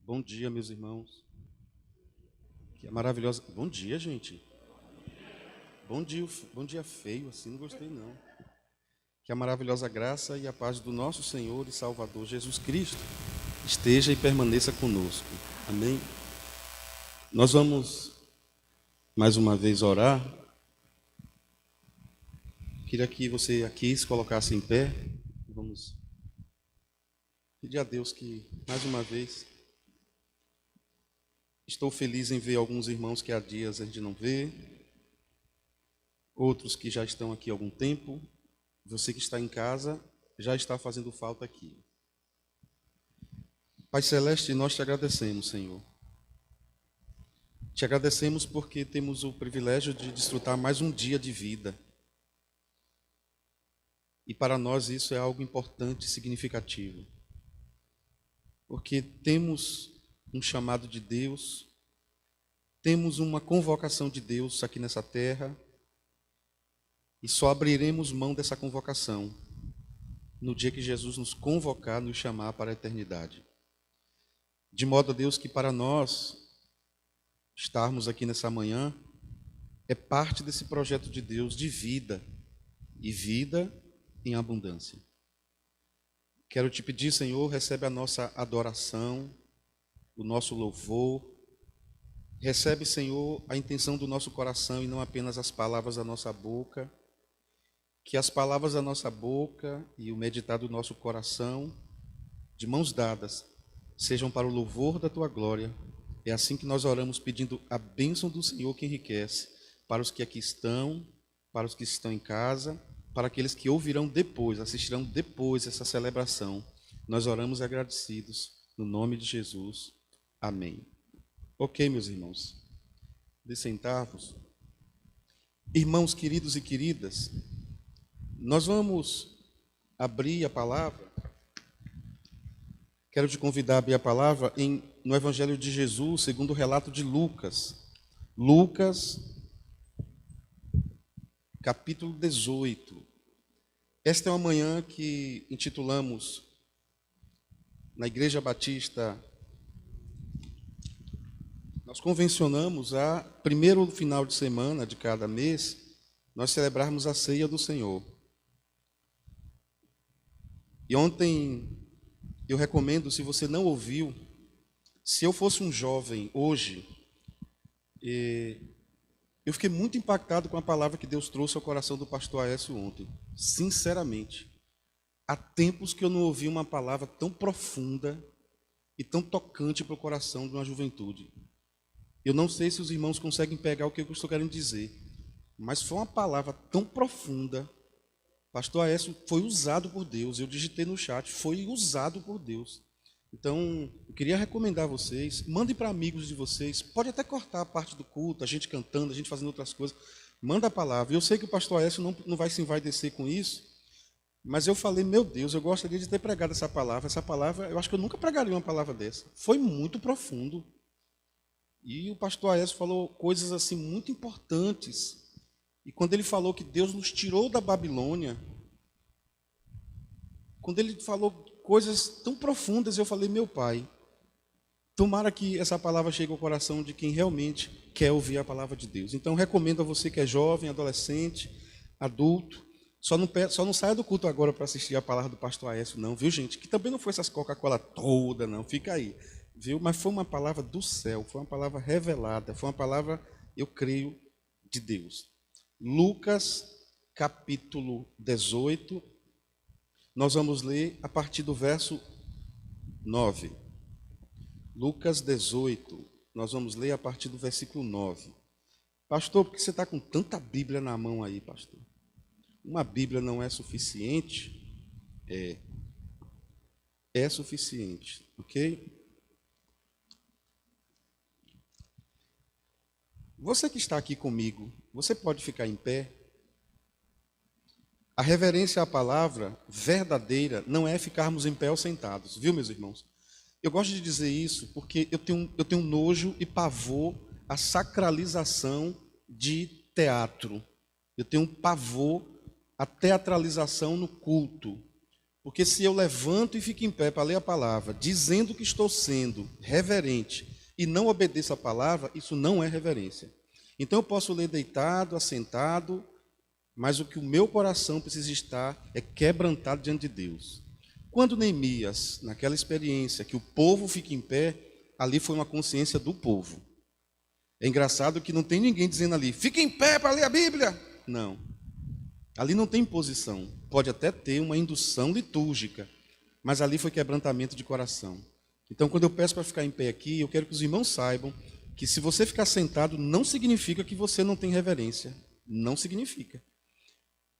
Bom dia, meus irmãos. Que é maravilhosa. Bom dia, gente. Bom dia feio, assim, não gostei não. Que a maravilhosa graça e a paz do nosso Senhor e Salvador Jesus Cristo esteja e permaneça conosco. Amém? Nós vamos mais uma vez orar. Queria que você aqui se colocasse em pé. Vamos pedir a Deus que, mais uma vez, estou feliz em ver alguns irmãos que há dias a gente não vê, outros que já estão aqui há algum tempo. Você que está em casa já está fazendo falta aqui. Pai Celeste, nós te agradecemos, Senhor. Te agradecemos porque temos o privilégio de desfrutar mais um dia de vida. E para nós isso é algo importante e significativo. Porque temos um chamado de Deus, temos uma convocação de Deus aqui nessa terra, e só abriremos mão dessa convocação no dia que Jesus nos convocar, nos chamar para a eternidade. De modo, Deus, que para nós estarmos aqui nessa manhã é parte desse projeto de Deus de vida, e vida em abundância. Quero te pedir, Senhor, recebe a nossa adoração, o nosso louvor. Recebe, Senhor, a intenção do nosso coração e não apenas as palavras da nossa boca. Que as palavras da nossa boca e o meditar do nosso coração, de mãos dadas, sejam para o louvor da tua glória. É assim que nós oramos, pedindo a bênção do Senhor que enriquece, para os que aqui estão, para os que estão em casa, para aqueles que ouvirão depois, assistirão depois essa celebração. Nós oramos agradecidos, no nome de Jesus. Amém. Ok, meus irmãos, de sentar-vos. Irmãos queridos e queridas, nós vamos abrir a palavra. Quero te convidar a abrir a palavra no Evangelho de Jesus, segundo o relato de Lucas. Lucas, capítulo 18. Esta é uma manhã que intitulamos na Igreja Batista. Nós convencionamos a primeiro final de semana de cada mês, nós celebrarmos a ceia do Senhor. E ontem eu recomendo, se você não ouviu, se eu fosse um jovem hoje, eu fiquei muito impactado com a palavra que Deus trouxe ao coração do pastor Aécio ontem. Sinceramente, há tempos que eu não ouvi uma palavra tão profunda e tão tocante para o coração de uma juventude. Eu não sei se os irmãos conseguem pegar o que eu estou querendo dizer, mas foi uma palavra tão profunda. Pastor Aécio foi usado por Deus, eu digitei no chat, foi usado por Deus. Então, eu queria recomendar a vocês, mandem para amigos de vocês, pode até cortar a parte do culto, a gente cantando, a gente fazendo outras coisas, manda a palavra. Eu sei que o pastor Aécio não vai se envaidecer com isso, mas eu falei, meu Deus, eu gostaria de ter pregado essa palavra, eu acho que eu nunca pregaria uma palavra dessa. Foi muito profundo. E o pastor Aécio falou coisas assim muito importantes. E quando ele falou que Deus nos tirou da Babilônia, quando ele falou coisas tão profundas, eu falei, meu Pai, tomara que essa palavra chegue ao coração de quem realmente quer ouvir a palavra de Deus. Então, recomendo a você que é jovem, adolescente, adulto, só não saia do culto agora para assistir a palavra do pastor Aécio, não, viu, gente? Que também não foi essas Coca-Cola toda, não, fica aí, viu? Mas foi uma palavra do céu, foi uma palavra revelada, foi uma palavra, eu creio, de Deus. Lucas, capítulo 18, nós vamos ler a partir do verso 9. Lucas 18, nós vamos ler a partir do versículo 9. Pastor, por que você está com tanta Bíblia na mão aí, pastor? Uma Bíblia não é suficiente? É suficiente, ok? Você que está aqui comigo, você pode ficar em pé? A reverência à palavra verdadeira não é ficarmos em pé ou sentados, viu, meus irmãos? Eu gosto de dizer isso porque eu tenho nojo e pavor à sacralização de teatro. Eu tenho pavor à teatralização no culto. Porque se eu levanto e fico em pé para ler a palavra, dizendo que estou sendo reverente e não obedeço a palavra, isso não é reverência. Então eu posso ler deitado, assentado, mas o que o meu coração precisa estar é quebrantado diante de Deus. Quando Neemias, naquela experiência que o povo fica em pé, ali foi uma consciência do povo. É engraçado que não tem ninguém dizendo ali, fica em pé para ler a Bíblia. Não. Ali não tem imposição. Pode até ter uma indução litúrgica, mas ali foi quebrantamento de coração. Então, quando eu peço para ficar em pé aqui, eu quero que os irmãos saibam que se você ficar sentado, não significa que você não tem reverência. Não significa.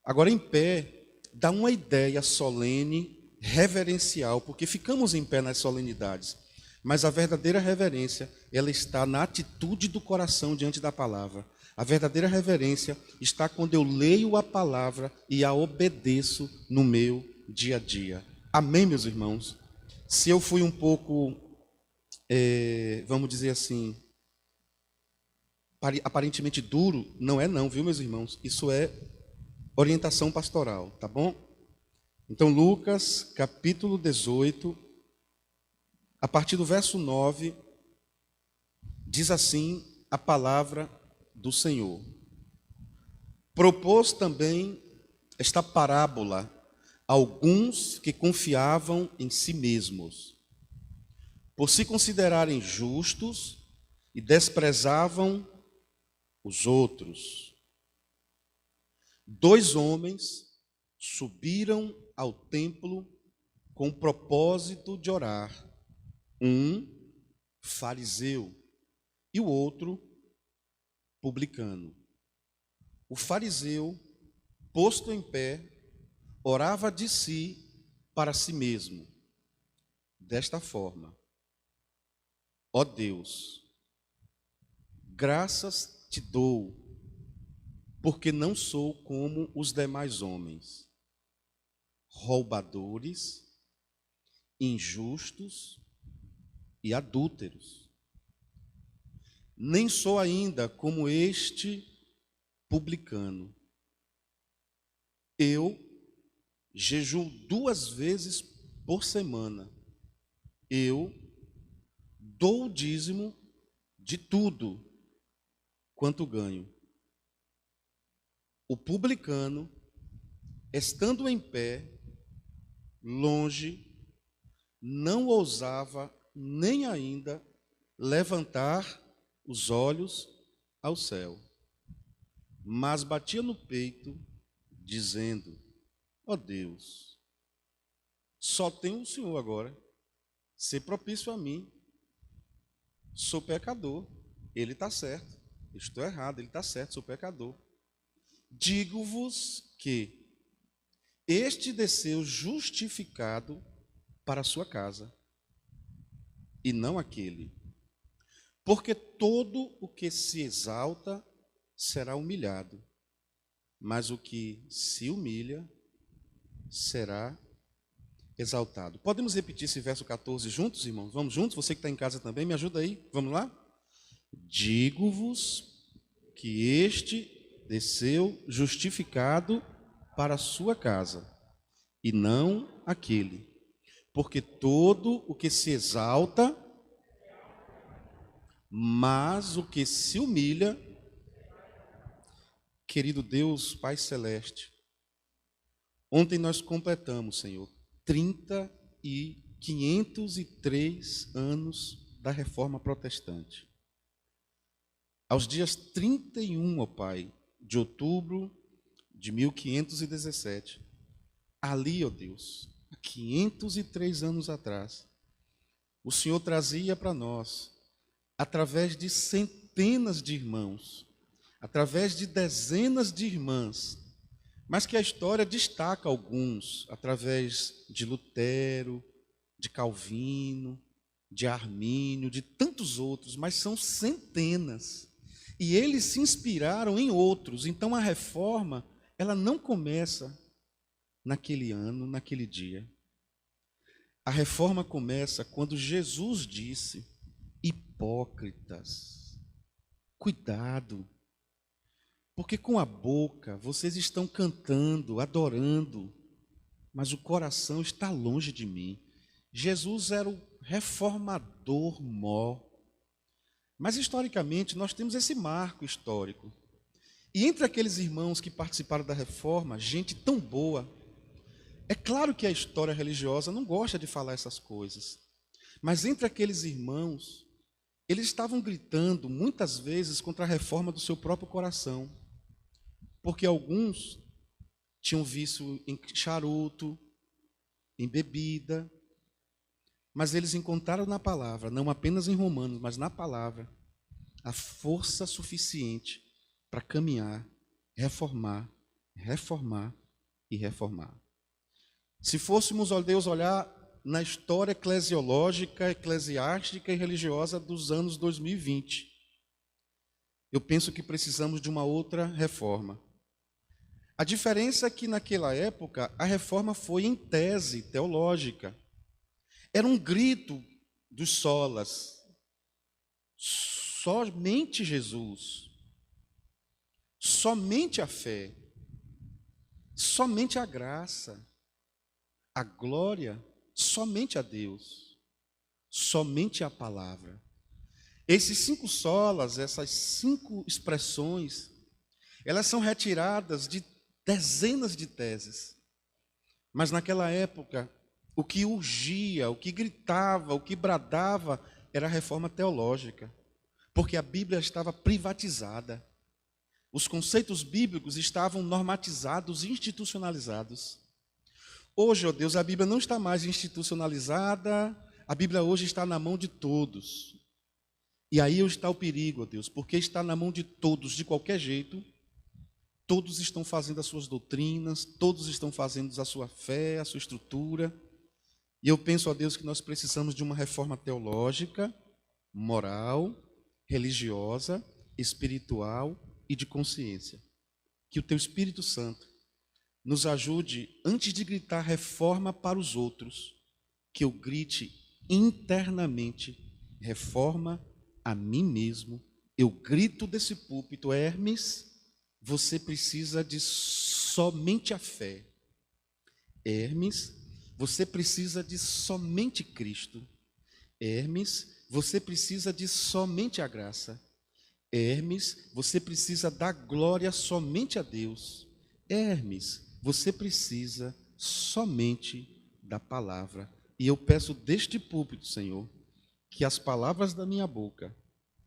Agora, em pé, dá uma ideia solene, reverencial, porque ficamos em pé nas solenidades. Mas a verdadeira reverência, ela está na atitude do coração diante da palavra. A verdadeira reverência está quando eu leio a palavra e a obedeço no meu dia a dia. Amém, meus irmãos? Se eu fui um pouco, vamos dizer assim, aparentemente duro, não é não, viu, meus irmãos? Isso é orientação pastoral, tá bom? Então, Lucas, capítulo 18, a partir do verso 9, diz assim a palavra do Senhor. Propôs também esta parábola a alguns que confiavam em si mesmos, por se considerarem justos e desprezavam os outros. 2 homens subiram ao templo com o propósito de orar, um fariseu e o outro publicano. O fariseu, posto em pé, orava de si para si mesmo, desta forma: ó Deus, graças te dou, porque não sou como os demais homens, roubadores, injustos e adúlteros. Nem sou ainda como este publicano. Eu jejuo 2 vezes por semana. Eu dou o dízimo de tudo quanto ganho. O publicano, estando em pé, longe, não ousava nem ainda levantar os olhos ao céu, mas batia no peito, dizendo: ó Deus, só tem o Senhor agora, ser propício a mim, sou pecador, ele está certo, estou errado, ele está certo, sou pecador. Digo-vos que este desceu justificado para a sua casa, e não aquele. Porque todo o que se exalta será humilhado, mas o que se humilha será exaltado. Podemos repetir esse verso 14 juntos, irmãos? Vamos juntos? Você que está em casa também, me ajuda aí. Vamos lá? Digo-vos que este desceu justificado para a sua casa, e não aquele. Porque todo o que se exalta, mas o que se humilha, querido Deus, Pai Celeste, ontem nós completamos, Senhor, 503 anos da Reforma Protestante. Aos dias 31, ó Pai, de outubro de 1517, ali, ó Deus, há 503 anos atrás, o Senhor trazia para nós, através de centenas de irmãos, através de dezenas de irmãs, mas que a história destaca alguns, através de Lutero, de Calvino, de Armínio, de tantos outros, mas são centenas. E eles se inspiraram em outros. Então a reforma, ela não começa naquele ano, naquele dia. A reforma começa quando Jesus disse: hipócritas, cuidado, porque com a boca vocês estão cantando, adorando, mas o coração está longe de mim. Jesus era o reformador mor. Mas historicamente nós temos esse marco histórico. E entre aqueles irmãos que participaram da reforma, gente tão boa. É claro que a história religiosa não gosta de falar essas coisas. Mas entre aqueles irmãos, eles estavam gritando muitas vezes contra a reforma do seu próprio coração. Porque alguns tinham vício em charuto, em bebida, mas eles encontraram na palavra, não apenas em Romanos, mas na palavra, a força suficiente para caminhar, reformar, reformar e reformar. Se fôssemos, ó Deus, olhar na história eclesiológica, eclesiástica e religiosa dos anos 2020, eu penso que precisamos de uma outra reforma. A diferença é que naquela época a reforma foi em tese teológica. Era um grito dos solas. Somente Jesus. Somente a fé. Somente a graça. A glória. Somente a Deus. Somente a palavra. Esses 5 solas, essas 5 expressões, elas são retiradas de dezenas de teses. Mas naquela época, o que urgia, o que gritava, o que bradava era a reforma teológica. Porque a Bíblia estava privatizada. Os conceitos bíblicos estavam normatizados e institucionalizados. Hoje, ó Deus, a Bíblia não está mais institucionalizada, a Bíblia hoje está na mão de todos. E aí está o perigo, ó Deus, porque está na mão de todos, de qualquer jeito. Todos estão fazendo as suas doutrinas, todos estão fazendo a sua fé, a sua estrutura. E eu penso, ó Deus, que nós precisamos de uma reforma teológica, moral, religiosa, espiritual e de consciência. Que o Teu Espírito Santo nos ajude, antes de gritar reforma para os outros, que eu grite internamente reforma a mim mesmo. Eu grito desse púlpito, Hermes, você precisa de somente a fé. Hermes, você precisa de somente Cristo. Hermes, você precisa de somente a graça. Hermes, você precisa dar glória somente a Deus. Hermes, você precisa somente da palavra. E eu peço deste púlpito, Senhor, que as palavras da minha boca,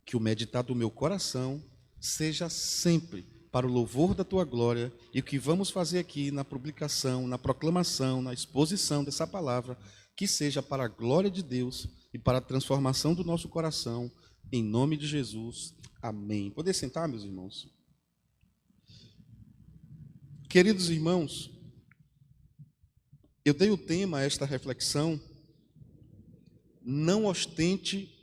que o meditar do meu coração, seja sempre para o louvor da Tua glória, e o que vamos fazer aqui na publicação, na proclamação, na exposição dessa palavra, que seja para a glória de Deus e para a transformação do nosso coração, em nome de Jesus. Amém. Poder sentar, meus irmãos? Queridos irmãos, eu dei o tema a esta reflexão, não ostente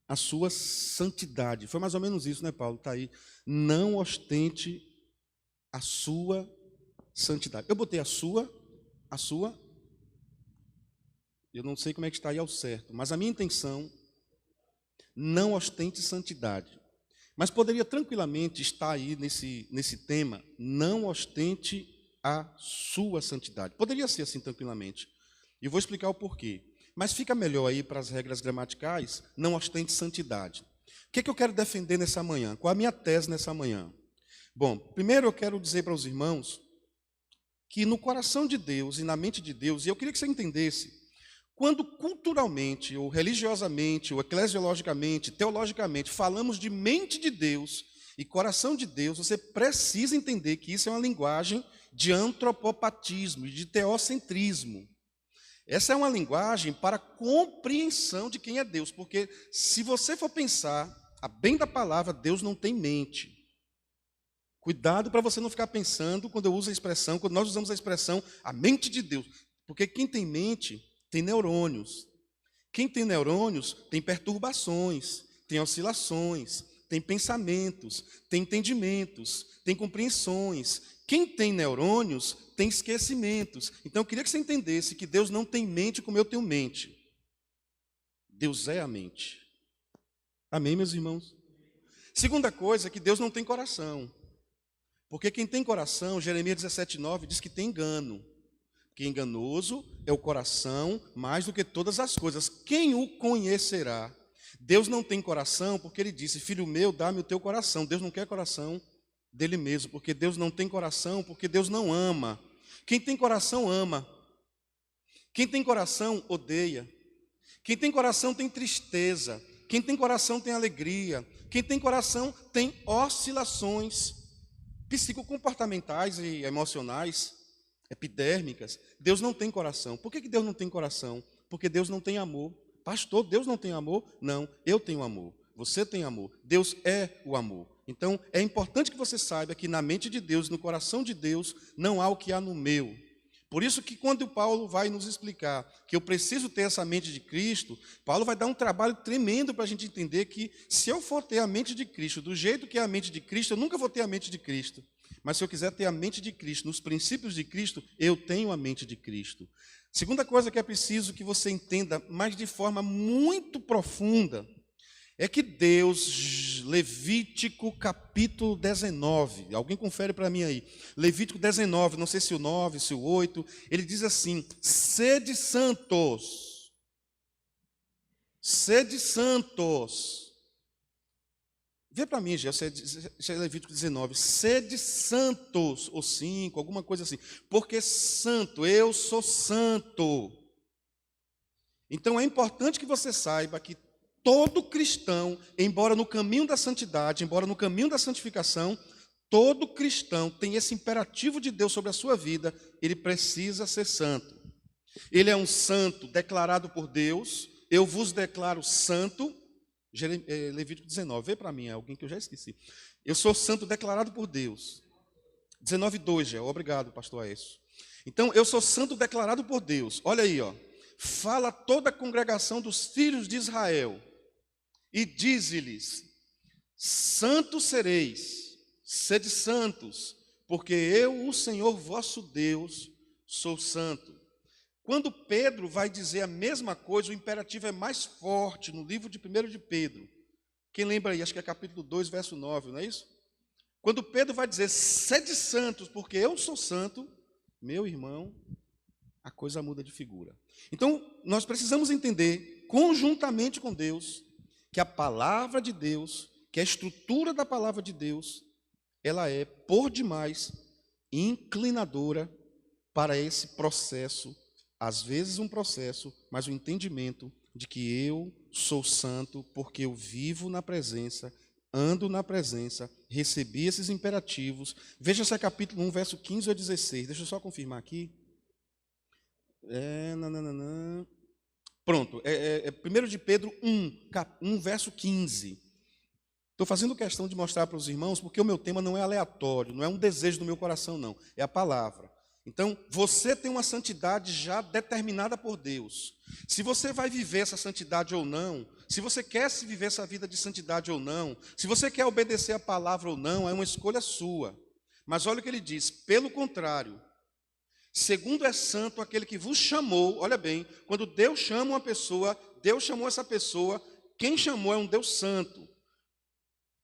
a sua santidade. Foi mais ou menos isso, né, Paulo? Está aí. Não ostente a sua santidade. Eu botei a sua, eu não sei como é que está aí ao certo, mas a minha intenção, não ostente santidade. Mas poderia tranquilamente estar aí nesse tema, não ostente a sua santidade. Poderia ser assim tranquilamente. E vou explicar o porquê. Mas fica melhor aí para as regras gramaticais, não ostente santidade. O que é que eu quero defender nessa manhã? Qual a minha tese nessa manhã? Bom, primeiro eu quero dizer para os irmãos que no coração de Deus e na mente de Deus, e eu queria que você entendesse, quando culturalmente, ou religiosamente, ou eclesiologicamente, teologicamente, falamos de mente de Deus e coração de Deus, você precisa entender que isso é uma linguagem de antropopatismo, de teocentrismo. Essa é uma linguagem para compreensão de quem é Deus, porque se você for pensar, a bem da palavra, Deus não tem mente. Cuidado para você não ficar pensando, quando nós usamos a expressão, a mente de Deus, porque quem tem mente tem neurônios. Quem tem neurônios tem perturbações, tem oscilações, tem pensamentos, tem entendimentos, tem compreensões. Quem tem neurônios tem esquecimentos. Então eu queria que você entendesse que Deus não tem mente como eu tenho mente. Deus é a mente. Amém, meus irmãos? Segunda coisa é que Deus não tem coração. Porque quem tem coração, Jeremias 17:9 diz que tem engano. Que enganoso é o coração mais do que todas as coisas. Quem o conhecerá? Deus não tem coração porque ele disse, filho meu, dá-me o teu coração. Deus não quer coração dele mesmo, porque Deus não tem coração, porque Deus não ama. Quem tem coração ama. Quem tem coração odeia. Quem tem coração tem tristeza. Quem tem coração tem alegria. Quem tem coração tem oscilações psicocomportamentais e emocionais, epidérmicas. Deus não tem coração. Por que Deus não tem coração? Porque Deus não tem amor. Pastor, Deus não tem amor? Não, eu tenho amor. Você tem amor. Deus é o amor. Então, é importante que você saiba que na mente de Deus, no coração de Deus, não há o que há no meu. Por isso que quando Paulo vai nos explicar que eu preciso ter essa mente de Cristo, Paulo vai dar um trabalho tremendo para a gente entender que se eu for ter a mente de Cristo, do jeito que é a mente de Cristo, eu nunca vou ter a mente de Cristo. Mas se eu quiser ter a mente de Cristo, nos princípios de Cristo, eu tenho a mente de Cristo. Segunda coisa que é preciso que você entenda, mas de forma muito profunda, é que Deus, Levítico capítulo 19, alguém confere para mim aí, Levítico 19, não sei se o 9, se o 8, ele diz assim, sede santos, sede santos. Vê para mim, se é Levítico 19, sede santos, ou 5, alguma coisa assim, porque santo, eu sou santo. Então é importante que você saiba que todo cristão, embora no caminho da santidade, embora no caminho da santificação, todo cristão tem esse imperativo de Deus sobre a sua vida, ele precisa ser santo. Ele é um santo declarado por Deus, eu vos declaro santo, Levítico 19, vê para mim, é alguém que eu já esqueci. Eu sou santo declarado por Deus. 19:2, já, obrigado, pastor Aécio. Então, eu sou santo declarado por Deus. Olha aí, ó. Fala toda a congregação dos filhos de Israel e dize-lhes: santos sereis, sede santos, porque eu, o Senhor vosso Deus, sou santo. Quando Pedro vai dizer a mesma coisa, o imperativo é mais forte no livro de 1 de Pedro. Quem lembra aí? Acho que é capítulo 2, verso 9, não é isso? Quando Pedro vai dizer, sede santos, porque eu sou santo, meu irmão, a coisa muda de figura. Então, nós precisamos entender, conjuntamente com Deus, que a palavra de Deus, que a estrutura da palavra de Deus, ela é, por demais, inclinadora para esse processo, às vezes um processo, mas o entendimento de que eu sou santo porque eu vivo na presença, ando na presença, recebi esses imperativos. Veja se é capítulo 1, verso 15 ou 16. Deixa eu só confirmar aqui. Pronto, 1 de Pedro 1, verso 15. Estou fazendo questão de mostrar para os irmãos, porque o meu tema não é aleatório, não é um desejo do meu coração, não. É a palavra. Então, você tem uma santidade já determinada por Deus. Se você vai viver essa santidade ou não, se você quer se viver essa vida de santidade ou não, se você quer obedecer a palavra ou não, é uma escolha sua. Mas olha o que ele diz, pelo contrário, segundo é santo aquele que vos chamou, olha bem, quando Deus chama uma pessoa, Deus chamou essa pessoa, quem chamou é um Deus santo.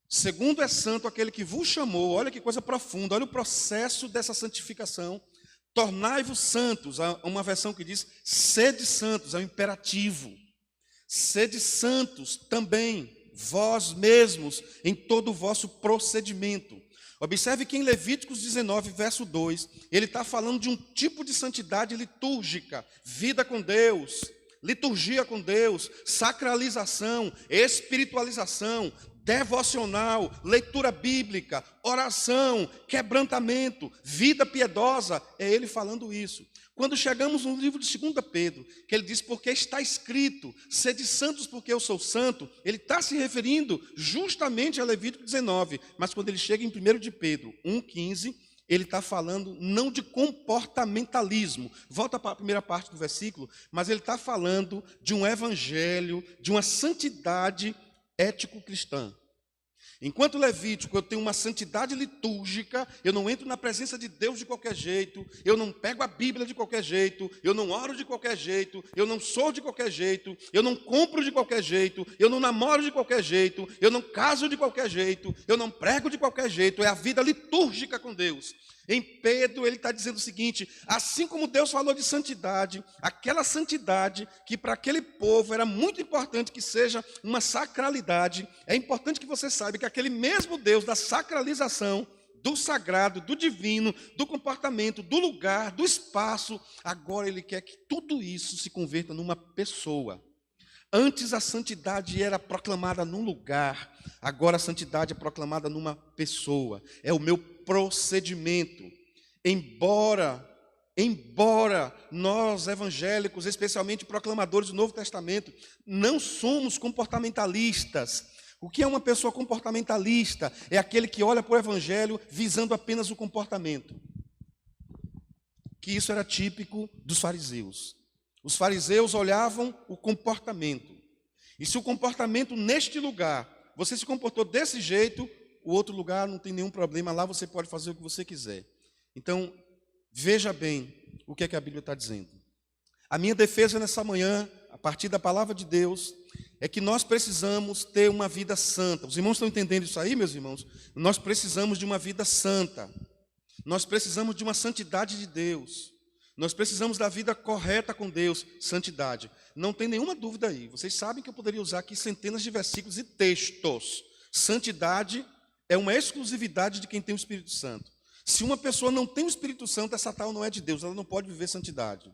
Segundo é santo aquele que vos chamou, olha que coisa profunda, olha o processo dessa santificação. Tornai-vos santos, há uma versão que diz, sede santos, é um imperativo. Sede santos também, vós mesmos, em todo o vosso procedimento. Observe que em Levíticos 19, verso 2, ele está falando de um tipo de santidade litúrgica, vida com Deus, liturgia com Deus, sacralização, espiritualização, devocional, leitura bíblica, oração, quebrantamento, vida piedosa, é ele falando isso. Quando chegamos no livro de 2 Pedro, que ele diz, porque está escrito, sede santos porque eu sou santo, ele está se referindo justamente a Levítico 19, mas quando ele chega em 1 de Pedro 1,15, ele está falando não de comportamentalismo, volta para a primeira parte do versículo, mas ele está falando de um evangelho, de uma santidade ético-cristã. Enquanto Levítico eu tenho uma santidade litúrgica, eu não entro na presença de Deus de qualquer jeito, eu não pego a Bíblia de qualquer jeito, eu não oro de qualquer jeito, eu não sou de qualquer jeito, eu não compro de qualquer jeito, eu não namoro de qualquer jeito, eu não caso de qualquer jeito, eu não prego de qualquer jeito, é a vida litúrgica com Deus. Em Pedro, ele está dizendo o seguinte: assim como Deus falou de santidade, aquela santidade que para aquele povo era muito importante que seja uma sacralidade, é importante que você saiba que aquele mesmo Deus da sacralização, do sagrado, do divino, do comportamento, do lugar, do espaço, agora ele quer que tudo isso se converta numa pessoa. Antes a santidade era proclamada num lugar, agora a santidade é proclamada numa pessoa. É o meu procedimento. Embora nós evangélicos, especialmente proclamadores do Novo Testamento, não somos comportamentalistas. O que é uma pessoa comportamentalista? É aquele que olha para o evangelho visando apenas o comportamento. Que isso era típico dos fariseus. Os fariseus olhavam o comportamento. E se o comportamento neste lugar, você se comportou desse jeito, o outro lugar não tem nenhum problema, lá você pode fazer o que você quiser. Então, veja bem o que é que a Bíblia está dizendo. A minha defesa nessa manhã, a partir da palavra de Deus, é que nós precisamos ter uma vida santa. Os irmãos estão entendendo isso aí, meus irmãos? Nós precisamos de uma vida santa. Nós precisamos de uma santidade de Deus. Nós precisamos da vida correta com Deus, santidade. Não tem nenhuma dúvida aí. Vocês sabem que eu poderia usar aqui centenas de versículos e textos. Santidade é uma exclusividade de quem tem o Espírito Santo. Se uma pessoa não tem o Espírito Santo, essa tal não é de Deus, ela não pode viver santidade.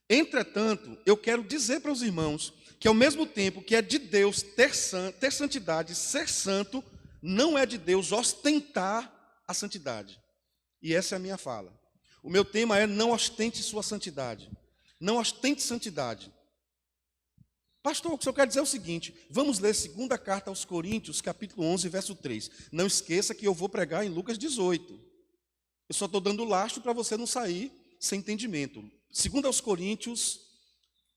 Entretanto, eu quero dizer para os irmãos que ao mesmo tempo que é de Deus ter santidade, ser santo, não é de Deus ostentar a santidade. E essa é a minha fala. O meu tema é: não ostente sua santidade. Não ostente santidade. Pastor, o que eu quero dizer é o seguinte: vamos ler 2ª carta aos Coríntios, capítulo 11, verso 3. Não esqueça que eu vou pregar em Lucas 18. Eu só estou dando lastro para você não sair sem entendimento. 2 aos Coríntios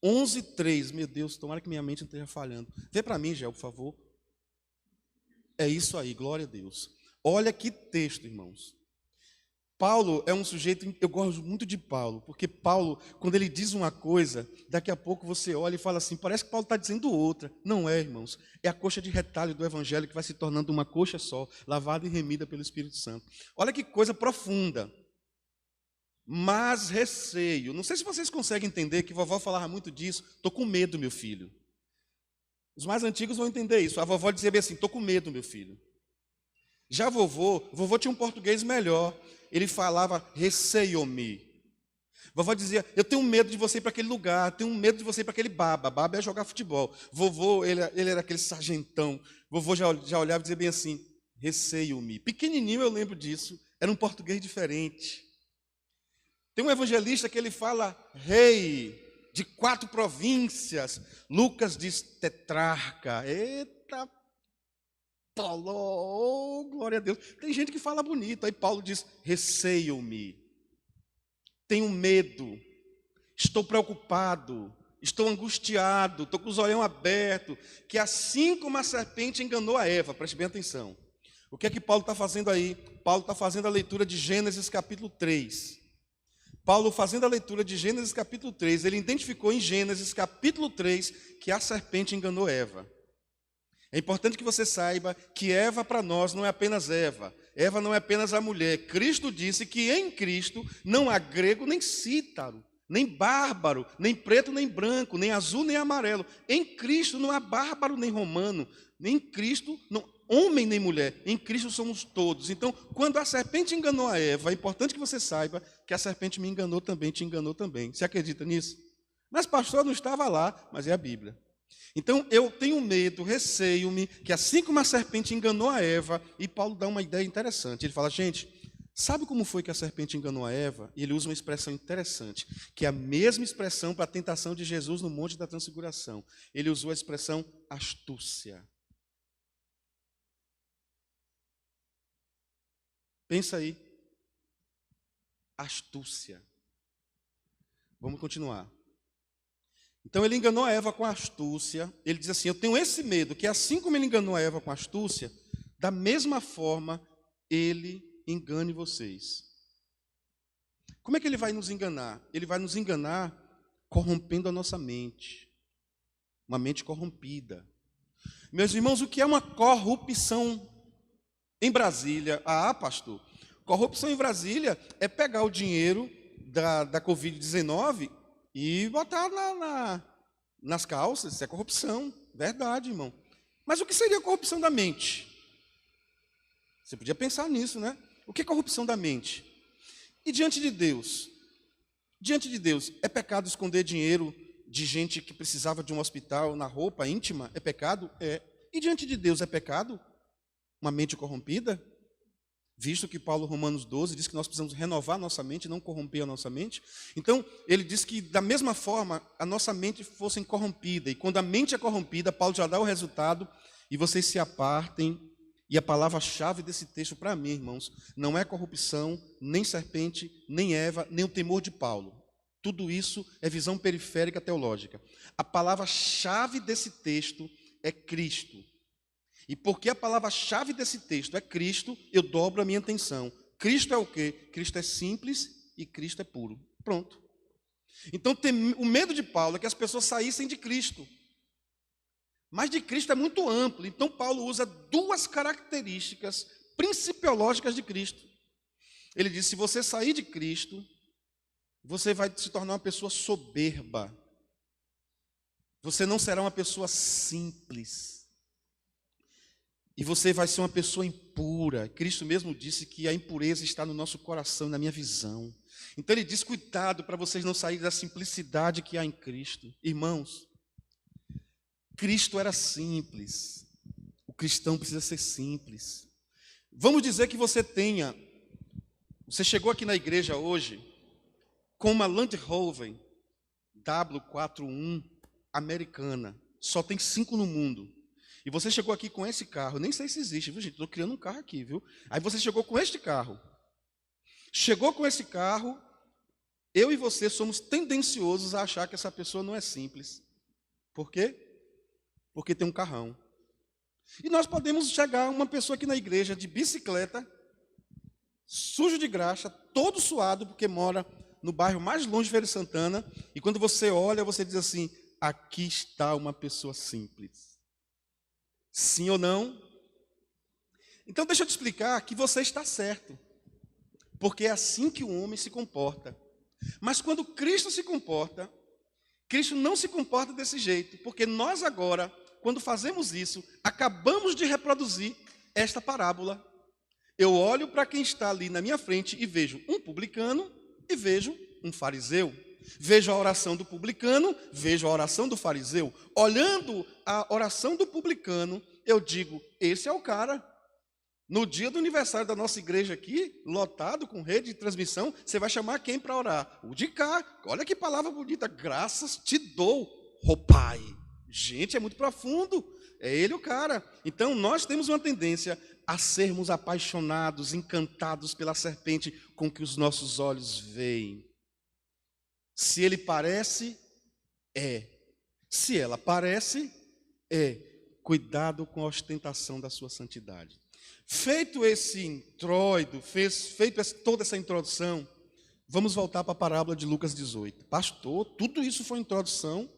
11, 3. Meu Deus, tomara que minha mente não esteja falhando. Vê para mim, Gel, por favor. É isso aí, glória a Deus. Olha que texto, irmãos. Paulo é um sujeito, eu gosto muito de Paulo, porque Paulo, quando ele diz uma coisa, daqui a pouco você olha e fala assim, parece que Paulo está dizendo outra. Não é, irmãos. É a coxa de retalho do evangelho que vai se tornando uma coxa só, lavada e remida pelo Espírito Santo. Olha que coisa profunda. Mas receio. Não sei se vocês conseguem entender, que vovó falava muito disso. Estou com medo, meu filho. Os mais antigos vão entender isso. A vovó dizia bem assim, estou com medo, meu filho. Já vovô tinha um português melhor. Ele falava, receio-me. Vovó dizia, eu tenho medo de você ir para aquele lugar, tenho medo de você ir para aquele baba. Baba é jogar futebol. Vovô, ele era aquele sargentão. Vovô já olhava e dizia bem assim, receio-me. Pequenininho eu lembro disso. Era um português diferente. Tem um evangelista que ele fala, rei de 4 províncias. Lucas diz tetrarca. Eita, Paulo, oh, glória a Deus. Tem gente que fala bonito. Aí Paulo diz, receio-me. Tenho medo. Estou preocupado. Estou angustiado. Estou com os olhos abertos. Que assim como a serpente enganou a Eva. Preste bem atenção. O que é que Paulo está fazendo aí? Paulo está fazendo a leitura de Gênesis capítulo 3. Paulo, fazendo a leitura de Gênesis capítulo 3, ele identificou em Gênesis capítulo 3 que a serpente enganou Eva. É importante que você saiba que Eva para nós não é apenas Eva. Eva não é apenas a mulher. Cristo disse que em Cristo não há grego nem cítaro, nem bárbaro, nem preto nem branco, nem azul nem amarelo. Em Cristo não há bárbaro nem romano, nem em Cristo não homem nem mulher, em Cristo somos todos. Então, quando a serpente enganou a Eva, é importante que você saiba que a serpente me enganou também, te enganou também. Você acredita nisso? Mas pastor, não estava lá, mas é a Bíblia. Então, eu tenho medo, receio-me, que assim como a serpente enganou a Eva, e Paulo dá uma ideia interessante. Ele fala, gente, sabe como foi que a serpente enganou a Eva? E ele usa uma expressão interessante, que é a mesma expressão para a tentação de Jesus no Monte da Transfiguração. Ele usou a expressão astúcia. Pensa aí. Astúcia. Vamos continuar. Então ele enganou a Eva com astúcia. Ele diz assim, eu tenho esse medo, que assim como ele enganou a Eva com astúcia, da mesma forma ele engane vocês. Como é que ele vai nos enganar? Ele vai nos enganar corrompendo a nossa mente. Uma mente corrompida. Meus irmãos, o que é uma corrupção em Brasília? Ah, pastor, Corrupção em Brasília é pegar o dinheiro da Covid-19 e botar nas calças. Isso é corrupção. Verdade, irmão. Mas o que seria a corrupção da mente? Você podia pensar nisso, né? O que é corrupção da mente? E diante de Deus? Diante de Deus, é pecado esconder dinheiro de gente que precisava de um hospital na roupa íntima? É pecado? É. E diante de Deus, é pecado uma mente corrompida? Visto que Paulo, Romanos 12, diz que nós precisamos renovar nossa mente, não corromper a nossa mente. Então, ele diz que, da mesma forma, a nossa mente fosse corrompida. E quando a mente é corrompida, Paulo já dá o resultado, e vocês se apartem. E a palavra-chave desse texto, para mim, irmãos, não é corrupção, nem serpente, nem Eva, nem o temor de Paulo. Tudo isso é visão periférica teológica. A palavra-chave desse texto é Cristo. E porque a palavra-chave desse texto é Cristo, eu dobro a minha atenção. Cristo é o quê? Cristo é simples e Cristo é puro. Pronto. Então, o medo de Paulo é que as pessoas saíssem de Cristo. Mas de Cristo é muito amplo. Então, Paulo usa duas características principiológicas de Cristo. Ele diz, se você sair de Cristo, você vai se tornar uma pessoa soberba. Você não será uma pessoa simples. E você vai ser uma pessoa impura. Cristo mesmo disse que a impureza está no nosso coração, na minha visão. Então ele diz, cuidado para vocês não saírem da simplicidade que há em Cristo. Irmãos, Cristo era simples. O cristão precisa ser simples. Vamos dizer que você chegou aqui na igreja hoje com uma Land Rover W41 americana. Só tem 5 no mundo. E você chegou aqui com esse carro, nem sei se existe, viu gente? Estou criando um carro aqui, viu? Aí você chegou com este carro. Chegou com esse carro, eu e você somos tendenciosos a achar que essa pessoa não é simples. Por quê? Porque tem um carrão. E nós podemos chegar uma pessoa aqui na igreja de bicicleta, sujo de graxa, todo suado, porque mora no bairro mais longe de Feira de Santana, e quando você olha, você diz assim, aqui está uma pessoa simples. Sim ou não? Então deixa eu te explicar que você está certo. Porque é assim que o homem se comporta. Mas quando Cristo se comporta, Cristo não se comporta desse jeito. Porque nós agora, quando fazemos isso, acabamos de reproduzir esta parábola. Eu olho para quem está ali na minha frente e vejo um publicano e vejo um fariseu. Vejo a oração do publicano, vejo a oração do fariseu. Olhando a oração do publicano, eu digo, esse é o cara. No dia do aniversário da nossa igreja aqui, lotado com rede de transmissão, você vai chamar quem para orar? O de cá. Olha que palavra bonita. Graças te dou, ó Pai. Gente, é muito profundo. É ele o cara. Então, nós temos uma tendência a sermos apaixonados, encantados pela serpente com que os nossos olhos veem. Se ele parece, é. Se ela parece, é. Cuidado com a ostentação da sua santidade. Feito esse introito, toda essa introdução, vamos voltar para a parábola de Lucas 18. Pastor, tudo isso foi introdução?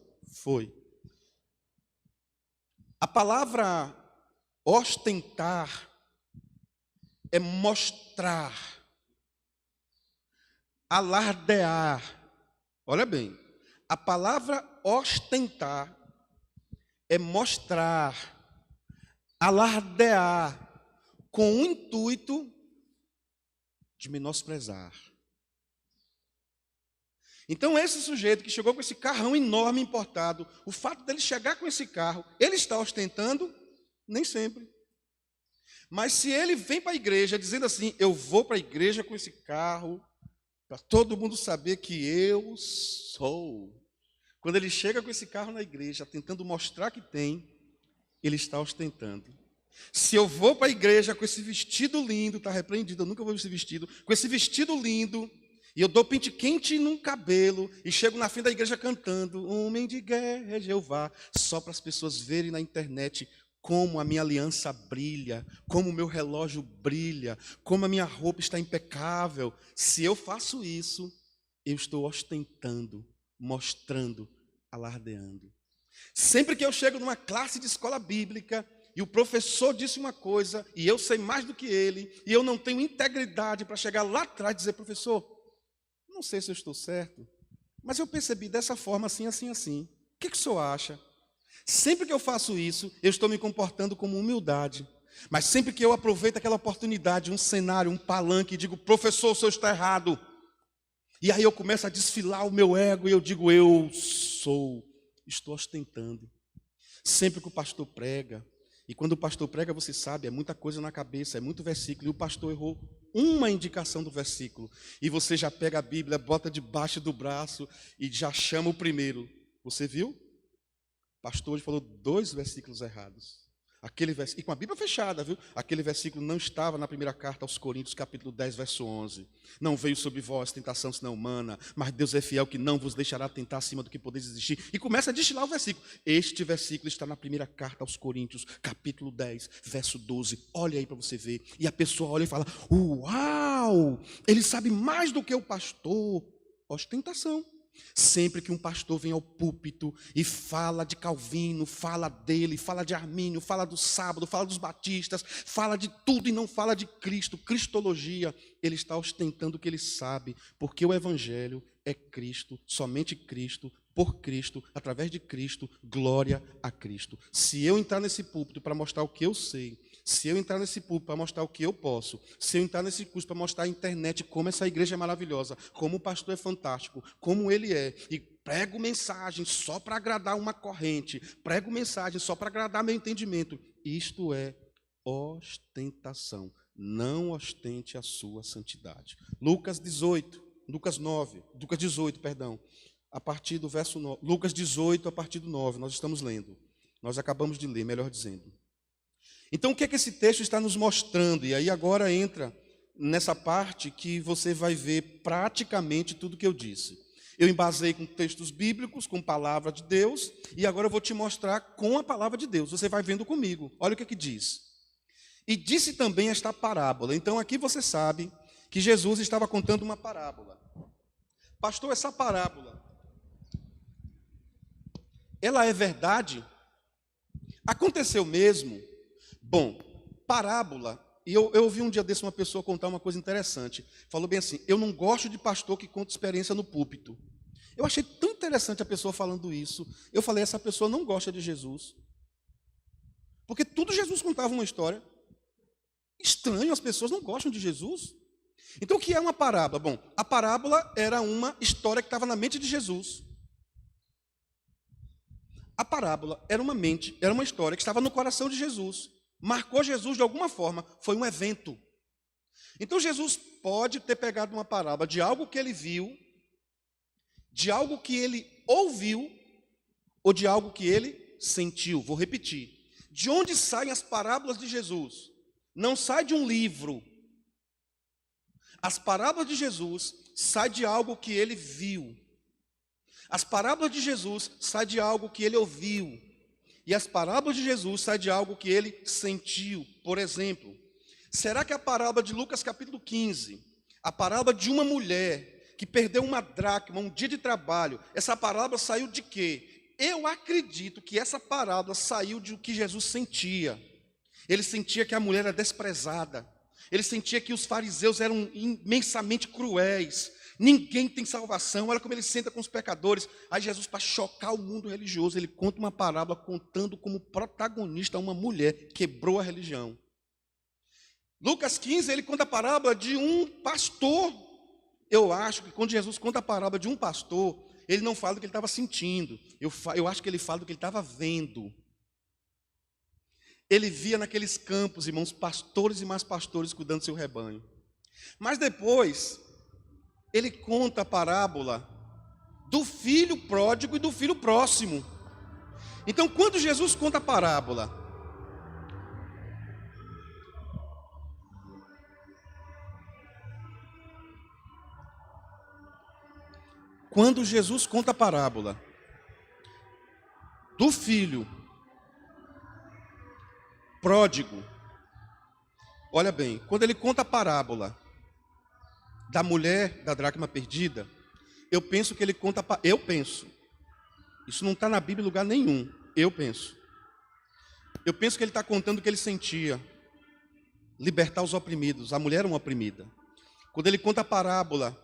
Foi. A palavra ostentar é mostrar, alardear. Olha bem, a palavra ostentar é mostrar, alardear, com o intuito de menosprezar. Então esse sujeito que chegou com esse carrão enorme importado, o fato dele chegar com esse carro, ele está ostentando? Nem sempre. Mas se ele vem para a igreja dizendo assim, eu vou para a igreja com esse carro, para todo mundo saber que eu sou. Quando ele chega com esse carro na igreja, tentando mostrar que tem, ele está ostentando. Se eu vou para a igreja com esse vestido lindo, está repreendido, eu nunca vou esse vestido, com esse vestido lindo, e eu dou pente quente no cabelo, e chego na frente da igreja cantando, homem de guerra é Jeová, só para as pessoas verem na internet como a minha aliança brilha, como o meu relógio brilha, como a minha roupa está impecável. Se eu faço isso, eu estou ostentando, mostrando, alardeando. Sempre que eu chego numa classe de escola bíblica, e o professor disse uma coisa, e eu sei mais do que ele, e eu não tenho integridade para chegar lá atrás e dizer, professor, não sei se eu estou certo, mas eu percebi dessa forma, assim, assim, assim. O que o senhor acha? Sempre que eu faço isso, eu estou me comportando como humildade. Mas sempre que eu aproveito aquela oportunidade, um cenário, um palanque, e digo, professor, o senhor está errado. E aí eu começo a desfilar o meu ego, e eu digo, estou ostentando. Sempre que o pastor prega, e quando o pastor prega, você sabe, é muita coisa na cabeça, é muito versículo, e o pastor errou uma indicação do versículo, e você já pega a Bíblia, bota debaixo do braço, e já chama o primeiro. Você viu? O pastor hoje falou 2 versículos errados. E com a Bíblia fechada, viu? Aquele versículo não estava na primeira carta aos Coríntios, capítulo 10, verso 11. Não veio sobre vós tentação senão humana, mas Deus é fiel que não vos deixará tentar acima do que podeis existir. E começa a destilar o versículo. Este versículo está na primeira carta aos Coríntios, capítulo 10, verso 12. Olha aí para você ver. E a pessoa olha e fala, uau, ele sabe mais do que o pastor. Ostentação. Sempre que um pastor vem ao púlpito e fala de Calvino, fala dele, fala de Armínio, fala do sábado, fala dos batistas, fala de tudo e não fala de Cristo, cristologia, ele está ostentando o que ele sabe, porque o evangelho é Cristo, somente Cristo, por Cristo, através de Cristo, glória a Cristo. Se eu entrar nesse púlpito para mostrar o que eu sei, se eu entrar nesse púlpito para mostrar o que eu posso, se eu entrar nesse curso para mostrar à internet como essa igreja é maravilhosa, como o pastor é fantástico, como ele é, e prego mensagem só para agradar uma corrente, prego mensagem só para agradar meu entendimento, isto é ostentação. Não ostente a sua santidade. Lucas 18, a partir do verso 9, Lucas 18, a partir do 9, nós estamos lendo. Nós acabamos de ler, melhor dizendo. Então, o que é que esse texto está nos mostrando? E aí agora entra nessa parte que você vai ver praticamente tudo que eu disse. Eu embasei com textos bíblicos, com palavra de Deus, e agora eu vou te mostrar com a palavra de Deus. Você vai vendo comigo. Olha o que é que diz. E disse também esta parábola. Então, aqui você sabe que Jesus estava contando uma parábola. Pastor, essa parábola, ela é verdade? Aconteceu mesmo? Bom, parábola, e eu ouvi um dia desse uma pessoa contar uma coisa interessante. Falou bem assim, eu não gosto de pastor que conta experiência no púlpito. Eu achei tão interessante a pessoa falando isso. Eu falei, essa pessoa não gosta de Jesus. Porque tudo Jesus contava uma história. Estranho, as pessoas não gostam de Jesus. Então o que é uma parábola? Bom, a parábola era uma história que estava na mente de Jesus. A parábola era uma história que estava no coração de Jesus. Marcou Jesus de alguma forma, foi um evento. Então Jesus pode ter pegado uma parábola de algo que ele viu, de algo que ele ouviu, ou de algo que ele sentiu. Vou repetir. De onde saem as parábolas de Jesus? Não sai de um livro. As parábolas de Jesus saem de algo que ele viu. As parábolas de Jesus saem de algo que ele ouviu. E as parábolas de Jesus saem de algo que ele sentiu. Por exemplo, será que a parábola de Lucas capítulo 15, a parábola de uma mulher que perdeu uma dracma, um dia de trabalho, essa parábola saiu de quê? Eu acredito que essa parábola saiu de o que Jesus sentia. Ele sentia que a mulher era desprezada. Ele sentia que os fariseus eram imensamente cruéis. Ninguém tem salvação. Olha como ele senta com os pecadores. Aí Jesus, para chocar o mundo religioso, ele conta uma parábola contando como protagonista uma mulher que quebrou a religião. Lucas 15, ele conta a parábola de um pastor. Eu acho que quando Jesus conta a parábola de um pastor, ele não fala do que ele estava sentindo. Eu acho que ele fala do que ele estava vendo. Ele via naqueles campos, irmãos, pastores e mais pastores cuidando do seu rebanho. Mas depois, ele conta a parábola do filho pródigo e do filho próximo. Então, quando Jesus conta a parábola, do filho pródigo, olha bem, quando ele conta a parábola da mulher da dracma perdida, eu penso que ele conta, isso não está na Bíblia em lugar nenhum, eu penso Eu penso que ele está contando o que ele sentia. Libertar os oprimidos. A mulher era uma oprimida. Quando ele conta a parábola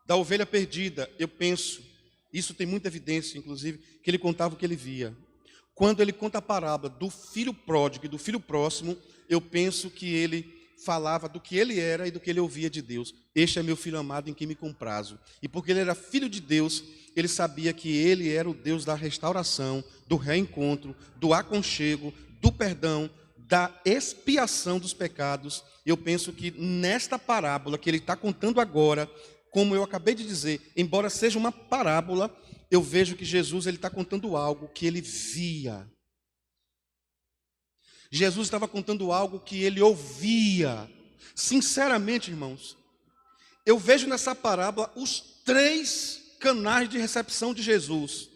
da ovelha perdida, eu penso, isso tem muita evidência, inclusive, que ele contava o que ele via. Quando ele conta a parábola do filho pródigo e do filho próximo, eu penso que ele falava do que ele era e do que ele ouvia de Deus. Este é meu filho amado em quem me comprazo. E porque ele era filho de Deus, ele sabia que ele era o Deus da restauração, do reencontro, do aconchego, do perdão, da expiação dos pecados. Eu penso que nesta parábola que ele está contando agora, como eu acabei de dizer, embora seja uma parábola, eu vejo que Jesus ele está contando algo que ele via. Jesus estava contando algo que ele ouvia. Sinceramente, irmãos, eu vejo nessa parábola os 3 canais de recepção de Jesus.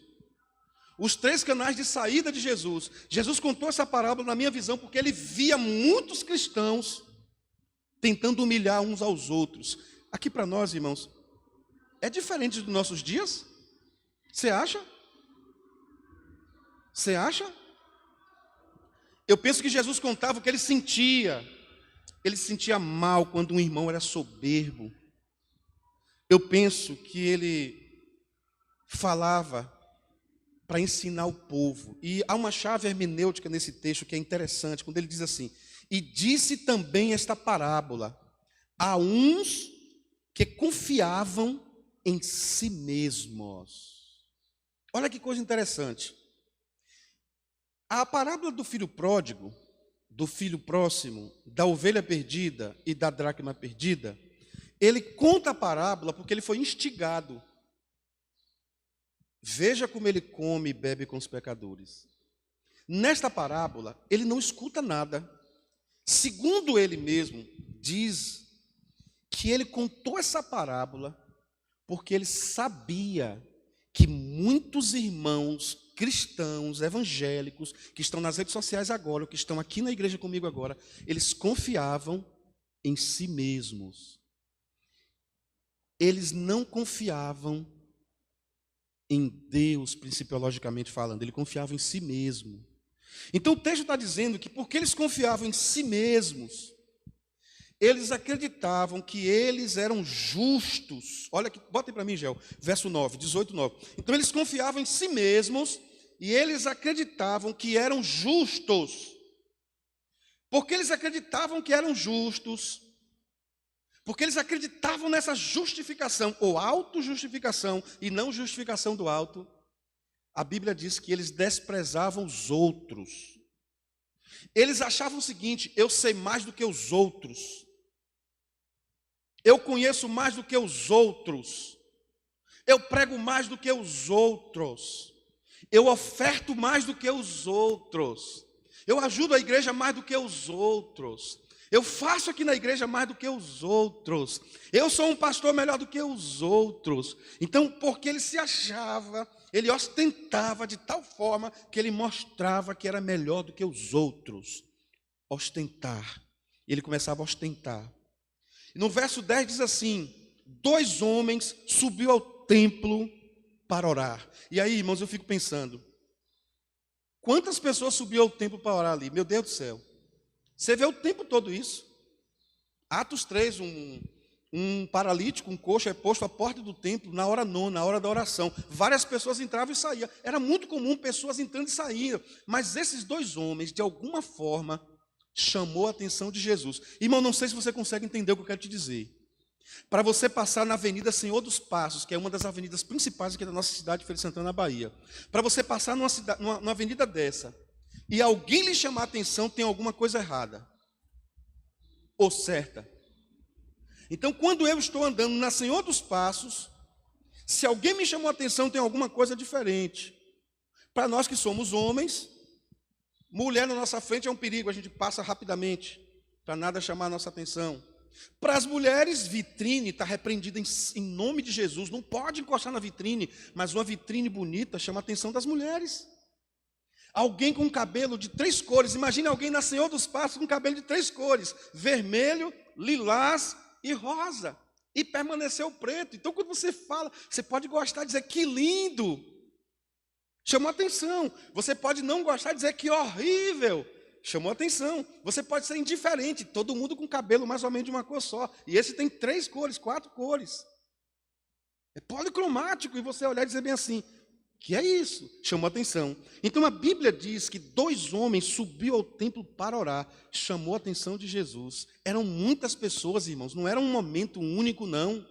Os 3 canais de saída de Jesus. Jesus contou essa parábola, na minha visão, porque ele via muitos cristãos tentando humilhar uns aos outros. Aqui para nós, irmãos, é diferente dos nossos dias? Você acha? Você acha? Eu penso que Jesus contava o que ele sentia. Ele se sentia mal quando um irmão era soberbo. Eu penso que ele falava para ensinar o povo. E há uma chave hermenêutica nesse texto que é interessante, quando ele diz assim: e disse também esta parábola a uns que confiavam em si mesmos. Olha que coisa interessante. A parábola do filho pródigo, do filho próximo, da ovelha perdida e da dracma perdida, ele conta a parábola porque ele foi instigado. Veja como ele come e bebe com os pecadores. Nesta parábola, ele não escuta nada. Segundo ele mesmo, diz que ele contou essa parábola porque ele sabia que muitos irmãos cristãos, evangélicos, que estão nas redes sociais agora, ou que estão aqui na igreja comigo agora, eles confiavam em si mesmos. Eles não confiavam em Deus, principiologicamente falando, ele confiava em si mesmo. Então o texto está dizendo que porque eles confiavam em si mesmos, eles acreditavam que eles eram justos. Olha aqui, bota aí para mim, Gel, verso 9, 18, 9. Então eles confiavam em si mesmos e eles acreditavam que eram justos. Porque eles acreditavam que eram justos, porque eles acreditavam nessa justificação, ou autojustificação e não justificação do alto, a Bíblia diz que eles desprezavam os outros. Eles achavam o seguinte: eu sei mais do que os outros. Eu conheço mais do que os outros. Eu prego mais do que os outros. Eu oferto mais do que os outros. Eu ajudo a igreja mais do que os outros. Eu faço aqui na igreja mais do que os outros. Eu sou um pastor melhor do que os outros. Então, porque ele se achava, ele ostentava de tal forma que ele mostrava que era melhor do que os outros. Ostentar. Ele começava a ostentar. E no verso 10 diz assim: 2 homens subiu ao templo para orar. E aí, irmãos, eu fico pensando, quantas pessoas subiu ao templo para orar ali? Meu Deus do céu. Você vê o tempo todo isso. Atos 3, um paralítico, um coxo é posto à porta do templo na hora 9, na hora da oração. Várias pessoas entravam e saíam. Era muito comum pessoas entrando e saindo. Mas esses 2 homens, de alguma forma, chamou a atenção de Jesus. Irmão, não sei se você consegue entender o que eu quero te dizer. Para você passar na Avenida Senhor dos Passos, que é uma das avenidas principais aqui da nossa cidade, Feira de Santana, na Bahia. Para você passar numa avenida dessa, e alguém lhe chamar a atenção, tem alguma coisa errada. Ou certa. Então, quando eu estou andando na Senhor dos Passos, se alguém me chamou a atenção, tem alguma coisa diferente. Para nós que somos homens, mulher na nossa frente é um perigo, a gente passa rapidamente, para nada chamar a nossa atenção. Para as mulheres, vitrine está repreendida em nome de Jesus, não pode encostar na vitrine, mas uma vitrine bonita chama a atenção das mulheres. Alguém com cabelo de 3 cores, imagine alguém na Senhor dos Passos com cabelo de 3 cores, vermelho, lilás e rosa, e permaneceu preto. Então quando você fala, você pode gostar, dizer que lindo, Chamou atenção. Você pode não gostar e dizer que horrível. Chamou atenção. Você pode ser indiferente. Todo mundo com cabelo mais ou menos de uma cor só. E esse tem 3 cores, 4 cores. É policromático. E você olhar e dizer bem assim, que é isso? Chamou atenção. Então a Bíblia diz que 2 homens subiu ao templo para orar. Chamou a atenção de Jesus. Eram muitas pessoas, irmãos. Não era um momento único, não.